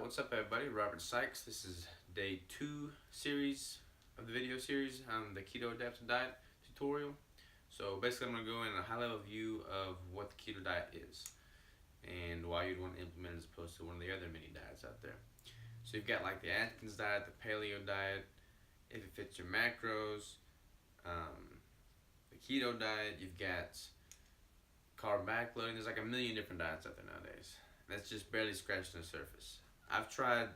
What's up everybody? Robert Sykes. This is day 2 series of the video series on the Keto Adapted Diet tutorial. So basically I'm going to go in a high level view of what the keto diet is and why you'd want to implement it as opposed to one of the other mini diets out there. So you've got like the Atkins diet, the paleo diet, if it fits your macros, the keto diet, you've got carb backloading. There's like a million different diets out there nowadays. That's just barely scratching the surface. I've tried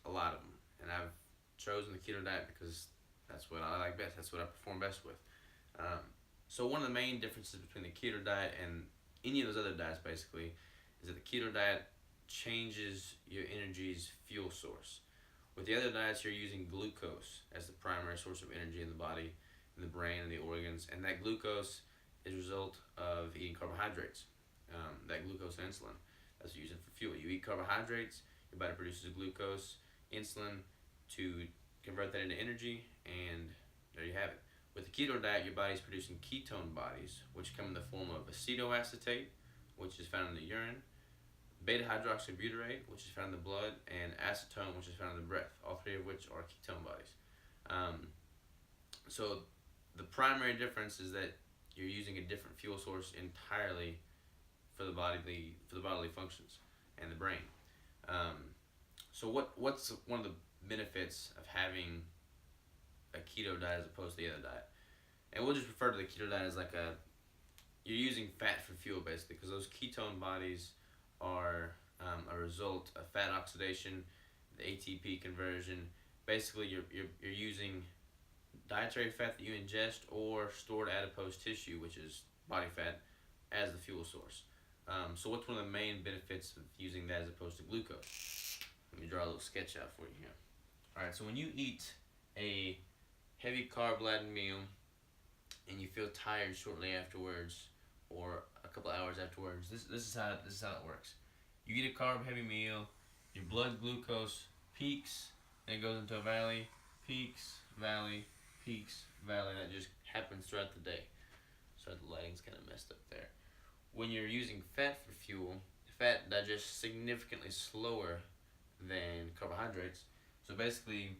a lot of them, and I've chosen the keto diet because that's what I like best. That's what I perform best with. So one of the main differences between the keto diet and any of those other diets basically is that the keto diet changes your energy's fuel source. With the other diets, you're using glucose as the primary source of energy in the body, in the brain, and the organs, and that glucose is a result of eating carbohydrates. That glucose and insulin, that's used for fuel. You eat carbohydrates, your body produces glucose, insulin to convert that into energy, and there you have it. With the keto diet, your body's producing ketone bodies, which come in the form of acetoacetate, which is found in the urine, beta-hydroxybutyrate, which is found in the blood, and acetone, which is found in the breath, all three of which are ketone bodies. So the primary difference is that you're using a different fuel source entirely for the bodily functions and the brain. So what's one of the benefits of having a keto diet as opposed to the other diet? And we'll just refer to the keto diet as like you're using fat for fuel basically, because those ketone bodies are a result of fat oxidation, the ATP conversion. Basically, you're using dietary fat that you ingest or stored adipose tissue, which is body fat, as the fuel source. So what's one of the main benefits of using that as opposed to glucose? Let me draw a little sketch out for you here. Alright, so when you eat a heavy carb-laden meal and you feel tired shortly afterwards or a couple hours afterwards, this is how it works. You eat a carb-heavy meal, your blood glucose peaks, and it goes into a valley, peaks, valley, peaks, valley. That just happens throughout the day. So the lighting's kind of messed up there. When you're using fat for fuel, fat digests significantly slower than carbohydrates. So basically,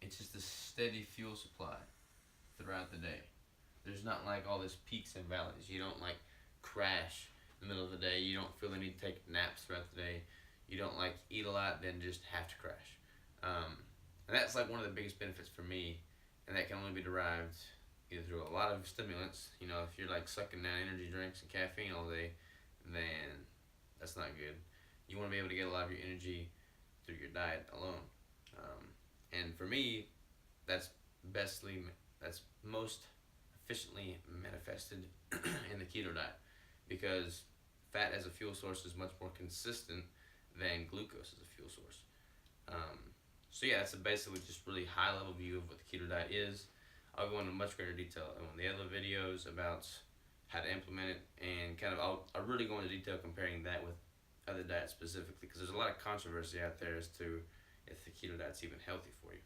it's just a steady fuel supply throughout the day. There's not like all this peaks and valleys. You don't like crash in the middle of the day. You don't feel the need to take naps throughout the day. You don't like eat a lot, then just have to crash. And that's like one of the biggest benefits for me, and that can only be derived either through a lot of stimulants. You know, if you're like sucking down energy drinks and caffeine all day, then that's not good. You want to be able to get a lot of your energy through your diet alone. And for me, that's most efficiently manifested in the keto diet, because fat as a fuel source is much more consistent than glucose as a fuel source. So yeah, that's basically just really high level view of what the keto diet is. I'll go into much greater detail in the other videos about how to implement it, and kind of I'll really go into detail comparing that with other diets specifically, because there's a lot of controversy out there as to if the keto diet's even healthy for you,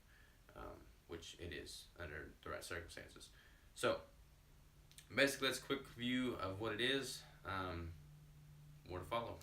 which it is under the right circumstances. So basically that's a quick view of what it is. More to follow.